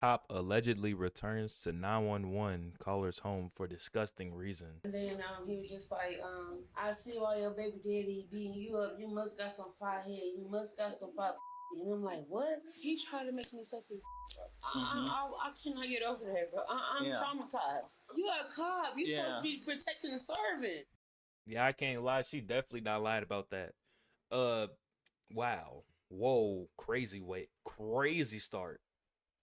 Cop allegedly returns to 911 caller's home for disgusting reason. And then he was just like, I see why your baby daddy beating you up. You must got some fire head. You must got some fire. And I'm like, what? He tried to make me suck his. I cannot get over that, bro. I'm traumatized. You a cop. You supposed to be protecting the servant. Yeah, I can't lie. She definitely not lied about that. Wow. Whoa. Crazy start.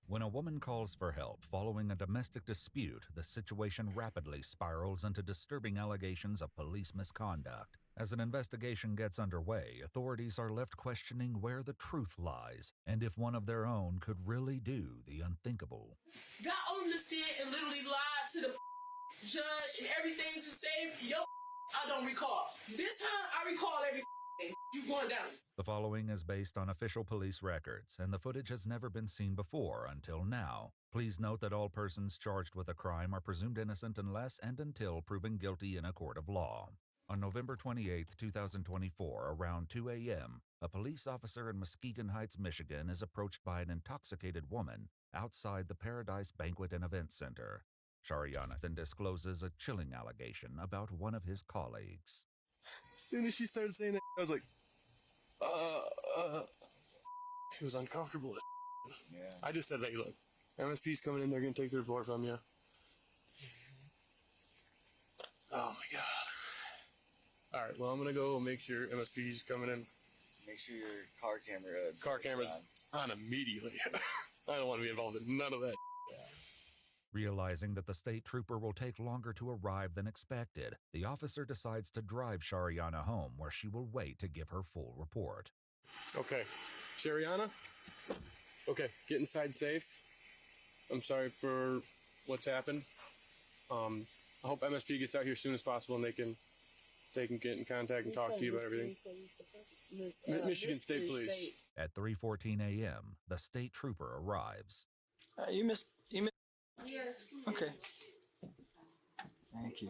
When a woman calls for help following a domestic dispute, the situation rapidly spirals into disturbing allegations of police misconduct. As an investigation gets underway, authorities are left questioning where the truth lies and if one of their own could really do the unthinkable. Got on the stand and literally lied to the judge and everything to save your. I don't recall. This time I recall every. You going down. The following is based on official police records, and the footage has never been seen before until now. Please note that all persons charged with a crime are presumed innocent unless and until proven guilty in a court of law. On November 28, 2024, around 2 a.m., a police officer in Muskegon Heights, Michigan is approached by an intoxicated woman outside the Paradise Banquet and Event Center. Shariana then discloses a chilling allegation about one of his colleagues. As soon as she started saying that, I was like, it was uncomfortable. Yeah. I just said, hey, look, MSP's coming in, they're going to take the report from you. Oh my God. All right, well, I'm going to go make sure MSP's coming in. Make sure your car camera's on immediately. I don't want to be involved in none of that. Realizing that the state trooper will take longer to arrive than expected, the officer decides to drive Shariana home where she will wait to give her full report. Okay, Shariana? Okay, get inside safe. I'm sorry for what's happened. I hope MSP gets out here as soon as possible and they can get in contact and talk to you about everything. Michigan State Police. At 3:14 a.m., the state trooper arrives. You missed. Yes. Okay. Thank you.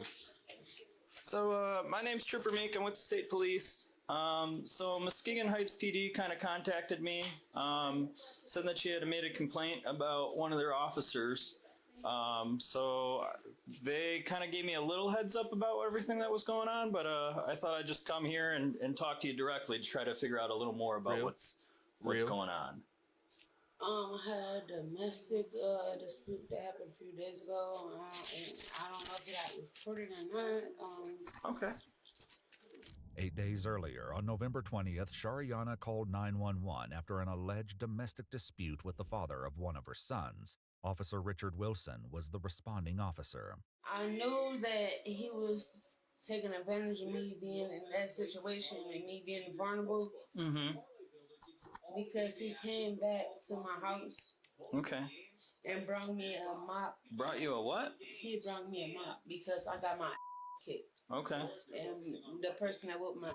So, my name's Trooper Meek. I'm with the state police. So Muskegon Heights PD kind of contacted me, said that she had made a complaint about one of their officers. So they kind of gave me a little heads up about everything that was going on, but I thought I'd just come here and talk to you directly to try to figure out a little more about what's going on. I had a domestic dispute that happened a few days ago, and I don't know if it got reported or not. Okay. 8 days earlier, on November 20th, Shariana called 911 after an alleged domestic dispute with the father of one of her sons. Officer Richard Wilson was the responding officer. I knew that he was taking advantage of me being in that situation and me being vulnerable. Mm-hmm. Because he came back to my house. Okay. And brought me a mop. Brought you a what? He brought me a mop because I got my kicked. Okay. And the person that whooped my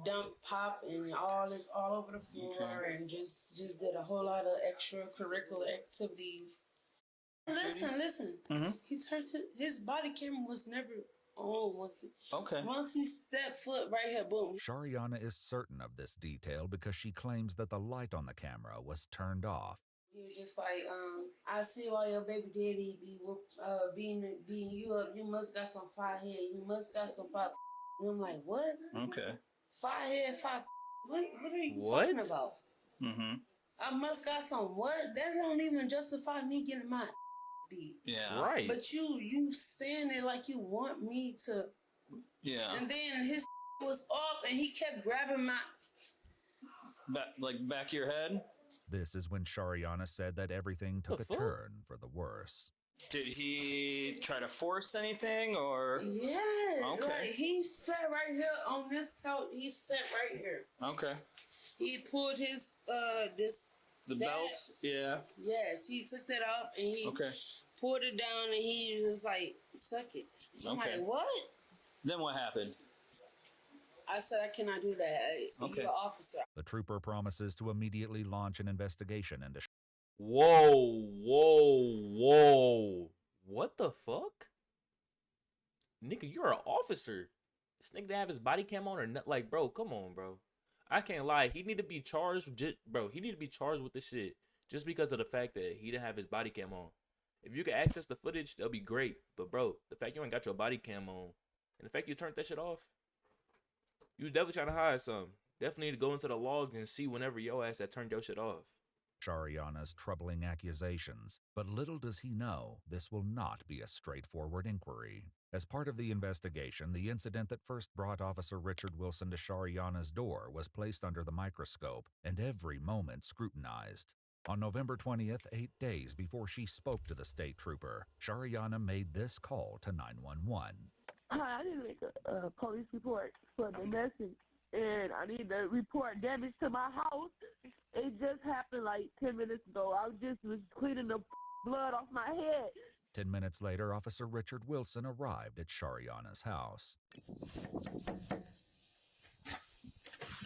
dumped pop and all this all over the floor and just did a whole lot of extracurricular activities. Listen. Mm-hmm. He turned to his body camera was never on once he stepped foot right here, boom. Shariana is certain of this detail because she claims that the light on the camera was turned off. He was just like, I see why your baby daddy beating you up. You must got some fire head. You must got some fire. And I'm like, what? Okay. Fire head, fire. What are you talking about? Mm-hmm. I must got some what? That don't even justify me getting my beat. Yeah. Right. But you saying it like you want me to. Yeah. And then his was off and he kept grabbing my. Back of your head? This is when Shariana said that everything took a turn for the worse. Did he try to force anything or? Yeah. Okay. Like he sat right here on this couch. He sat right here. Okay. He pulled his the belt. Yeah. Yes, he took that up and he pulled it down and he was like, "Suck it." I'm like, "What?" Then what happened? I said, "I cannot do that. You're an officer." The trooper promises to immediately launch an investigation into. Whoa. What the fuck? Nigga, you're an officer. This nigga to have his body cam on or not? Like, bro, come on, bro. I can't lie. He need to be charged. Bro, he need to be charged with this shit just because of the fact that he didn't have his body cam on. If you can access the footage, that'll be great. But bro, the fact you ain't got your body cam on, and the fact you turned that shit off, you was definitely trying to hide something. Definitely need to go into the log and see whenever your ass had turned your shit off. Shariana's troubling accusations, but little does he know this will not be a straightforward inquiry. As part of the investigation, the incident that first brought Officer Richard Wilson to Shariana's door was placed under the microscope and every moment scrutinized. On November 20th, 8 days before she spoke to the state trooper, Shariana made this call to 911. Hi, I need to make a police report for domestic, and I need to report damage to my house. It just happened like 10 minutes ago. I was cleaning the blood off my head. 10 minutes later, Officer Richard Wilson arrived at Shariana's house.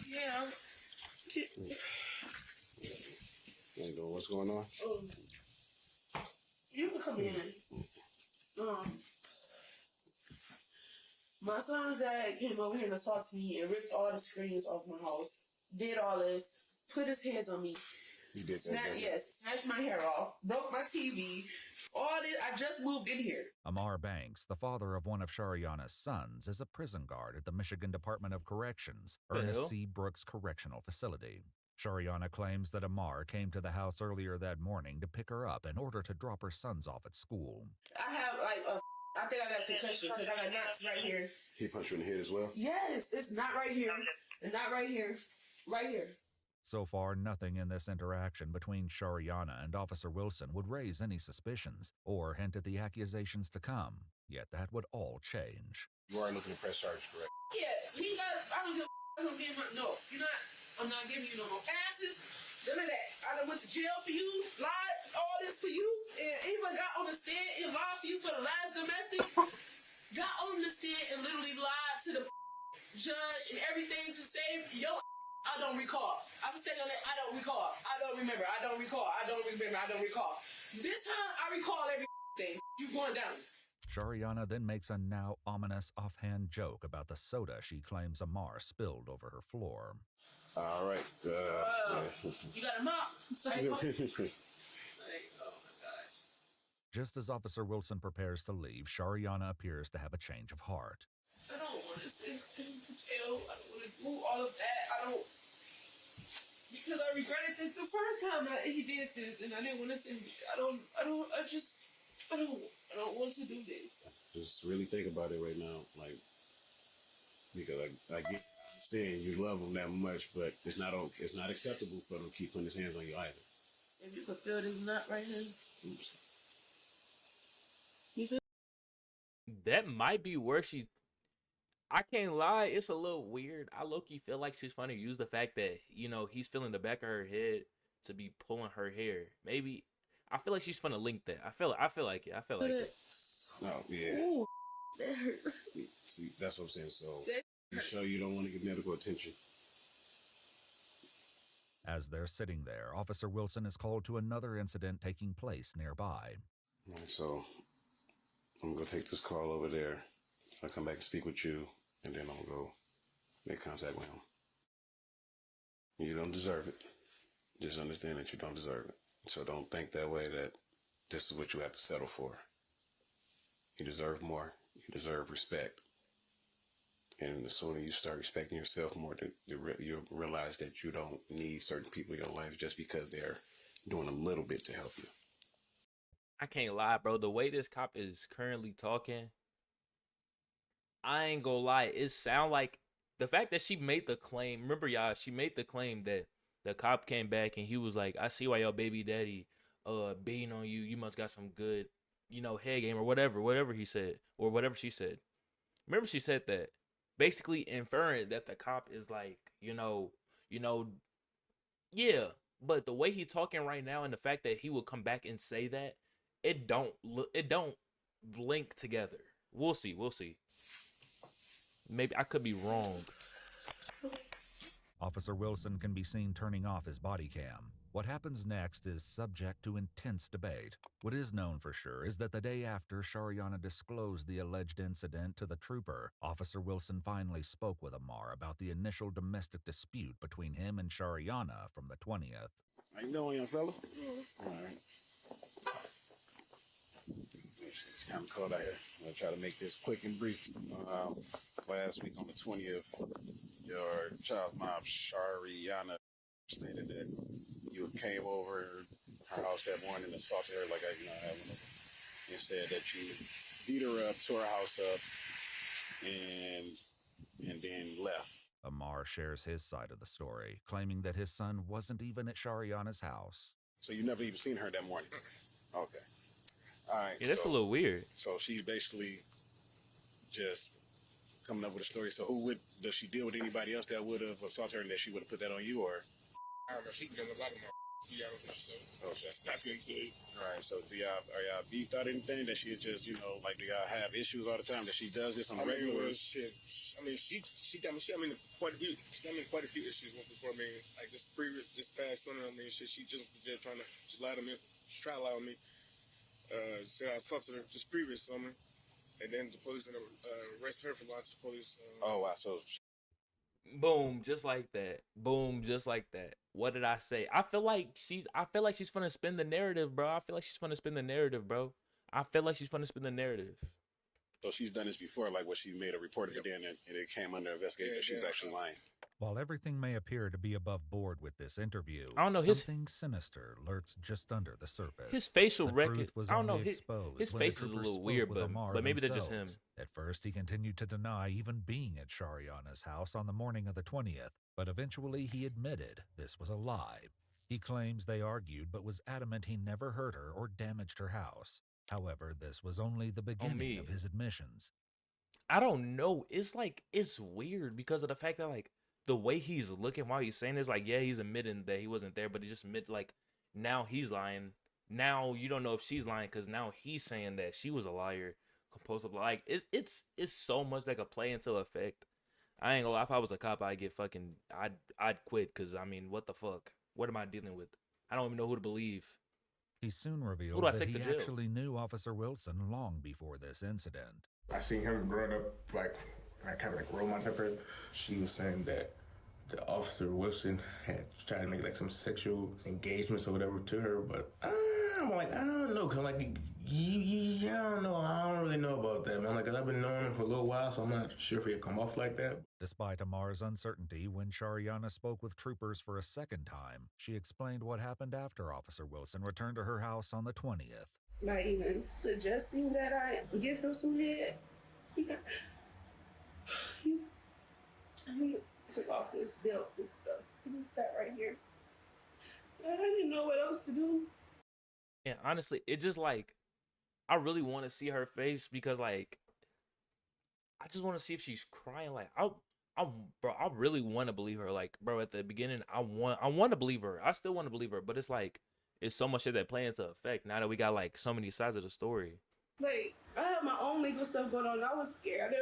Yeah. What's going on? You can come in. My son's dad came over here to talk to me and ripped all the screens off my house. Did all this. Put his hands on me. You did that? Yes. Snatched my hair off. Broke my TV. All this. I just moved in here. Amar Banks, the father of one of Shariana's sons, is a prison guard at the Michigan Department of Corrections, Ernest C. Brooks Correctional Facility. Shariana claims that Amar came to the house earlier that morning to pick her up in order to drop her sons off at school. I have I think I got a concussion because I got knots right here. He punched you in the head as well? Yes, it's not right here. And not right here. Right here. So far, nothing in this interaction between Shariana and Officer Wilson would raise any suspicions or hint at the accusations to come. Yet that would all change. You are looking to press charges, correct? Yeah, he got, I don't give a no, you're not, I'm not giving you no more passes, none of that. I done went to jail for you, lied, all this for you, and even got on the stand and lied for you for the last domestic. Got on the stand and literally lied to the judge and everything to save your I don't recall. I'm staying on that. I don't recall. I don't remember. I don't recall. I don't remember. I don't recall. This time, I recall everything. You going down. Shariana then makes a now ominous offhand joke about the soda she claims Amar spilled over her floor. All right. You got a mop. Say, oh my gosh. Just as Officer Wilson prepares to leave, Shariana appears to have a change of heart. I don't want to send him to jail. I don't want to do all of that. I don't. Because I regretted this the first time he did this, and I didn't want to send him. I don't want to do this. Just really think about it right now, like, because I get understand you love him that much, but it's not acceptable for him to keep putting his hands on you either. If you could feel this knot right here. Oops. You feel? That might be where she. I can't lie, it's a little weird. I low-key feel like she's trying to use the fact that, you know, he's feeling the back of her head to be pulling her hair. Maybe I feel like she's trying to link that. I feel like it. No, yeah. Ooh, that hurts. See, that's what I'm saying. So you sure you don't want to get medical attention? As they're sitting there, Officer Wilson is called to another incident taking place nearby. All right, so I'm gonna take this call over there. I'll come back and speak with you, and then I'll go make contact with him. You don't deserve it. Just understand that you don't deserve it. So don't think that way, that this is what you have to settle for. You deserve more. You deserve respect. And the sooner you start respecting yourself more, you'll realize that you don't need certain people in your life just because they're doing a little bit to help you. I can't lie, bro. The way this cop is currently talking, I ain't gonna lie. It sound like the fact that she made the claim. Remember, y'all, she made the claim that the cop came back and he was like, "I see why your baby daddy beating on you. You must got some good, you know, head game or whatever he said or whatever she said." Remember, she said that, basically inferring that the cop is like, you know, yeah. But the way he talking right now and the fact that he will come back and say that, it don't link together. We'll see. Maybe I could be wrong. Officer Wilson can be seen turning off his body cam. What happens next is subject to intense debate. What is known for sure is that the day after Shariana disclosed the alleged incident to the trooper, Officer Wilson finally spoke with Amar about the initial domestic dispute between him and Shariana from the 20th. How you doing, young fella? All right. It's kind of cold out here. I'm going to try to make this quick and brief. Last week on the 20th, your child's mom, Shariana, stated that you came over her house that morning and assaulted her like I have one. And said that you beat her up, tore her house up, and then left. Amar shares his side of the story, claiming that his son wasn't even at Shariana's house. So you never even seen her that morning? Okay. All right. Yeah, that's a little weird. So she's basically just coming up with a story. So does she deal with anybody else that would have assaulted her and that she would have put that on you, or? I don't know. She done a lot of my to be honest with you, so that's not good to you. All right. So are y'all beefed out anything that she just, do y'all have issues all the time that she does this on the regular? Shit. I mean, she got me. She got me in quite a few. She got me in quite a few issues once before me. Like this past summer. I mean, shit. She just trying to lie to me. She tried to lie on me. Said I assaulted her just previous summer, and then the police arrested her for lying to the police. Oh wow. So. Boom, just like that. Boom, just like that. What did I say? I feel like she's gonna spin the narrative, bro. I feel like she's gonna spin the narrative, bro. So she's done this before, like what she made a report of it then, and it came under investigation. Yeah, she's actually lying. While everything may appear to be above board with this interview, I don't know, something sinister lurks just under the surface. His facial record, was I don't know, his face is a little weird, but maybe that's just him. At first, he continued to deny even being at Shariana's house on the morning of the 20th, but eventually he admitted this was a lie. He claims they argued, but was adamant he never hurt her or damaged her house. However, this was only the beginning of his admissions. I don't know. It's weird because of the fact that the way he's looking while he's saying this, yeah, he's admitting that he wasn't there, but he just admit now he's lying. Now you don't know if she's lying because now he's saying that she was a liar, compulsive. It's so much like a play into effect. I ain't gonna lie. If I was a cop, I'd quit because I mean, what the fuck? What am I dealing with? I don't even know who to believe. He soon revealed that he actually knew Officer Wilson long before this incident. I seen him growing up kind of role model type. She was saying that the Officer Wilson had tried to make some sexual engagements or whatever to her, but I'm like, I don't know, cause I don't know, I don't really know about that, man. Cause I've been knowing him for a little while, so I'm not sure if he'd come off like that. Despite Amar's uncertainty, when Shariana spoke with troopers for a second time, she explained what happened after Officer Wilson returned to her house on the 20th. Not even suggesting that I give him some head. He took off his belt and stuff. He sat right here. And I didn't know what else to do. Yeah, honestly, it just I really want to see her face because I just want to see if she's crying. Bro, I really want to believe her. Bro, at the beginning, I want to believe her. I still want to believe her, but it's it's so much shit that play into effect now that we got so many sides of the story. I had my own legal stuff going on. And I was scared.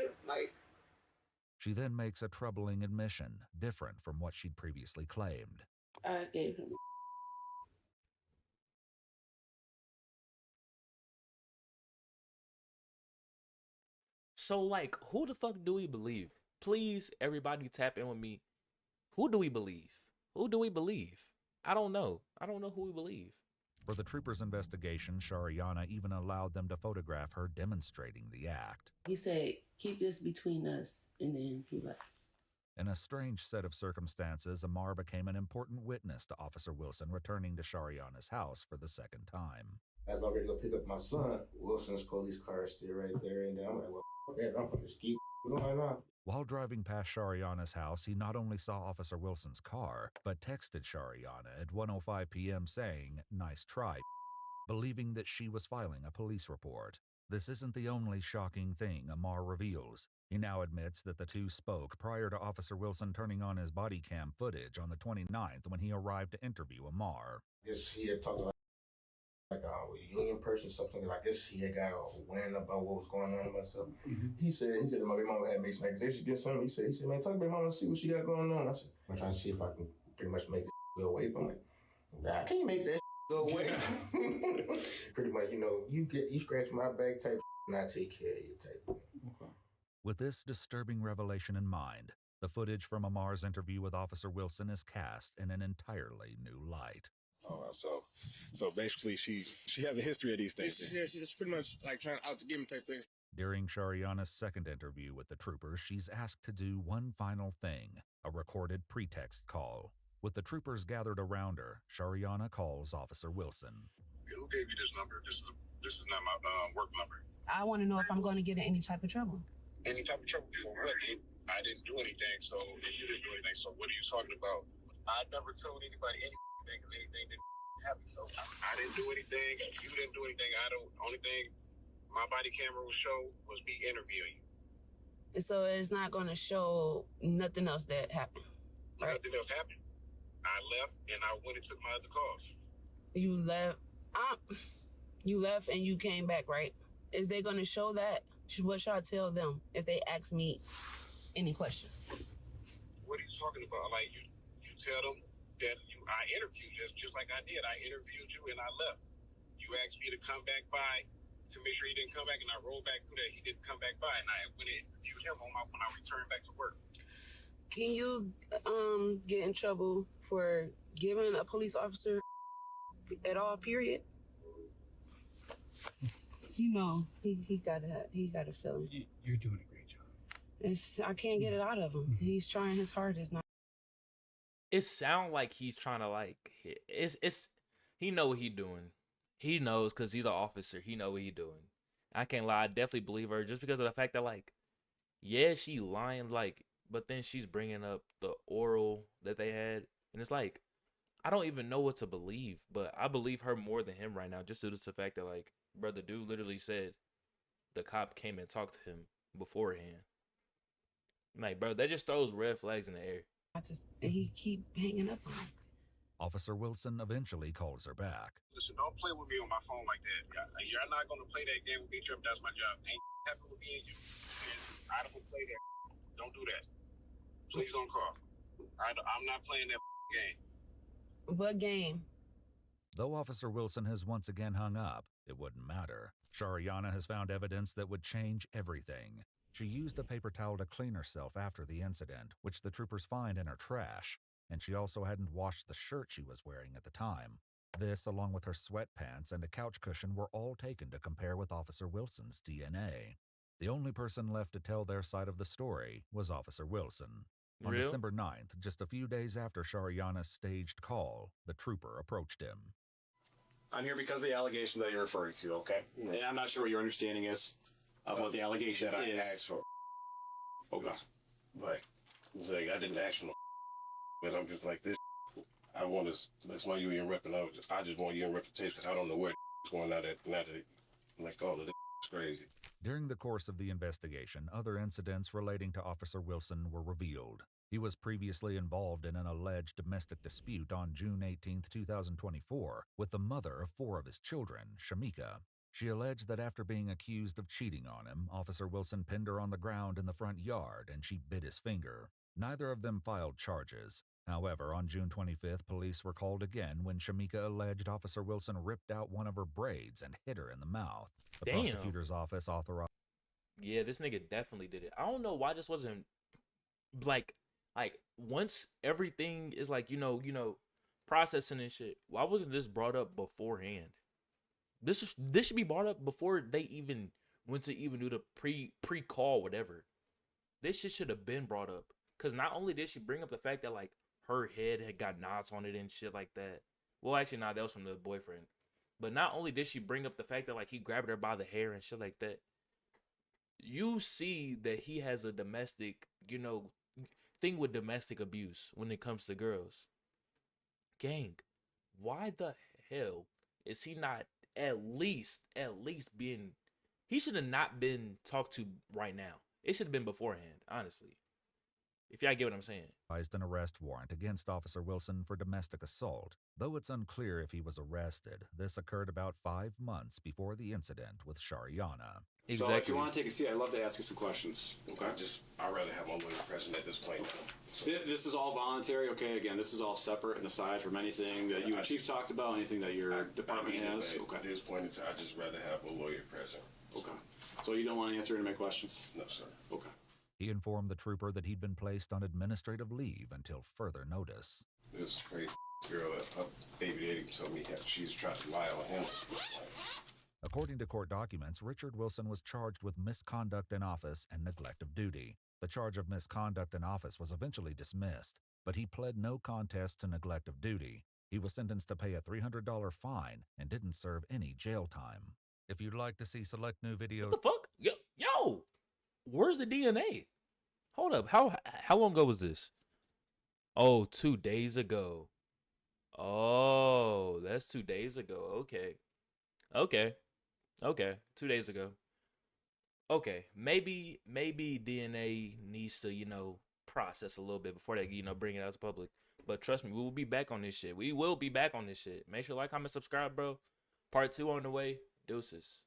She then makes a troubling admission, different from what she'd previously claimed. I gave him. So who the fuck do we believe? Please, everybody tap in with me. Who do we believe? I don't know who we believe. For the troopers' investigation, Shariana even allowed them to photograph her demonstrating the act. He said, keep this between us, and then he left. In a strange set of circumstances, Amar became an important witness to Officer Wilson returning to Shariana's house for the second time. As I'm ready to go pick up my son, Wilson's police car is still right there, and I'm like, well, that, I'm gonna just keep going on. While driving past Shariana's house, he not only saw Officer Wilson's car, but texted Shariana at 1:05 p.m. saying, "Nice try," believing that she was filing a police report. This isn't the only shocking thing Amar reveals. He now admits that the two spoke prior to Officer Wilson turning on his body cam footage on the 29th when he arrived to interview Amar. I guess he had talked like a union person, something. I guess he had got a wind about what was going on with myself. Mm-hmm. He said that my baby mama had made some accusations against him. He said, man, talk to my mama and see what she got going on. I said, I'm trying to see if I can pretty much make this go away. But I'm like, nah, I can't make that go away. Pretty much, you scratch my back type and I take care of you type. Okay. With this disturbing revelation in mind, the footage from Amar's interview with Officer Wilson is cast in an entirely new light. Oh, so basically, she has a history of these things. She's pretty much like trying out to get me type thing. During Shariana's second interview with the troopers, she's asked to do one final thing, a recorded pretext call. With the troopers gathered around her, Shariana calls Officer Wilson. Who gave you this number? This is not my work number. I want to know if I'm going to get in any type of trouble. Any type of trouble for what? I didn't do anything, so and you didn't do anything. So what are you talking about? I never told anybody anything because anything didn't happen. So I didn't do anything. You didn't do anything. Only thing my body camera would show was me interviewing you. So it's not going to show nothing else that happened, right? Nothing else happened. I left and I went and took my other calls. You left. You left and you came back, right? Is they going to show that? What should I tell them if they ask me any questions? What are you talking about? Like you tell them that I interviewed just like I did. I interviewed you and I left. You asked me to come back by to make sure he didn't come back, and I rolled back through that. He didn't come back by, and I went and interviewed him when I returned back to work. Can you get in trouble for giving a police officer at all? Period. You know, he got a feeling. You're doing a great job. I can't get it out of him. He's trying his hardest. It sounds like he's trying to like it's he know what he doing. He knows because he's an officer. He know what he doing. I can't lie. I definitely believe her just because of the fact that like, yeah, she lying like, but then she's bringing up the oral that they had, and it's like, I don't even know what to believe, but I believe her more than him right now, just due to the fact that like, brother dude literally said the cop came and talked to him beforehand. Like, bro, that just throws red flags in the air. He keep hanging up on him. Officer Wilson eventually calls her back. Listen, don't play with me on my phone like that. You're not going to play that game with me, Trip. That's my job. Ain't happening with me and you. And I don't play that. Don't do that. Please don't call. I'm not playing that game. What game? Though Officer Wilson has once again hung up, it wouldn't matter. Shariana has found evidence that would change everything. She used a paper towel to clean herself after the incident, which the troopers find in her trash, and she also hadn't washed the shirt she was wearing at the time. This, along with her sweatpants and a couch cushion, were all taken to compare with Officer Wilson's DNA. The only person left to tell their side of the story was Officer Wilson. On Real? December 9th, just a few days after Shariana's staged call, the trooper approached him. I'm here because of the allegation that you're referring to, okay? And I'm not sure what your understanding is of what the allegation that is. I asked for. Okay. But like, I didn't ask for no, but I'm just like this. I want to. That's why you in rep, and I just want you in reputation because I don't know where it's going now that like all of this is crazy. During the course of the investigation, other incidents relating to Officer Wilson were revealed. He was previously involved in an alleged domestic dispute on June 18, 2024, with the mother of 4 of his children, Shamika. She alleged that after being accused of cheating on him, Officer Wilson pinned her on the ground in the front yard and she bit his finger. Neither of them filed charges. However, on June 25th, police were called again when Shamika alleged Officer Wilson ripped out one of her braids and hit her in the mouth. The Damn. prosecutor's office authorized. Yeah, this nigga definitely did it. I don't know why this wasn't like once everything is like, you know, processing and shit, why wasn't this brought up beforehand? This should be brought up before they even went to even do the pre-call, whatever. This shit should have been brought up. Cause not only did she bring up the fact that like her head had got knots on it and shit like that. Well, actually, nah, that was from the boyfriend. But not only did she bring up the fact that like he grabbed her by the hair and shit like that. You see that he has a domestic, thing with domestic abuse when it comes to girls. Gang, why the hell is he not at least being, he should have not been talked to right now. It should have been beforehand, honestly. If y'all get what I'm saying. An arrest warrant against Officer Wilson for domestic assault. Though it's unclear if he was arrested, this occurred about 5 months before the incident with Shariana. Exactly. So if you want to take a seat, I'd love to ask you some questions. Okay, I'd rather have my lawyer present at this point now. So. This is all voluntary, okay? Again, this is all separate and aside from anything that you and Chief talked about, anything that your department has. Okay. At this point in time, I'd just rather have a lawyer present. Okay. So you don't want to answer any of my questions? No, sir. Okay. He informed the trooper that he'd been placed on administrative leave until further notice. This is crazy. girl, baby daddy told me that she's trying to lie on him. According to court documents, Richard Wilson was charged with misconduct in office and neglect of duty. The charge of misconduct in office was eventually dismissed, but he pled no contest to neglect of duty. He was sentenced to pay a $300 fine and didn't serve any jail time. If you'd like to see select new videos... What the fuck? Yo, where's the DNA? Hold up. How long ago was this? Oh, 2 days ago. Oh, that's 2 days ago. Okay. 2 days ago. Okay. Maybe DNA needs to, process a little bit before they, bring it out to public. But trust me, we will be back on this shit. We will be back on this shit. Make sure to like, comment, subscribe, bro. Part 2 on the way. Deuces.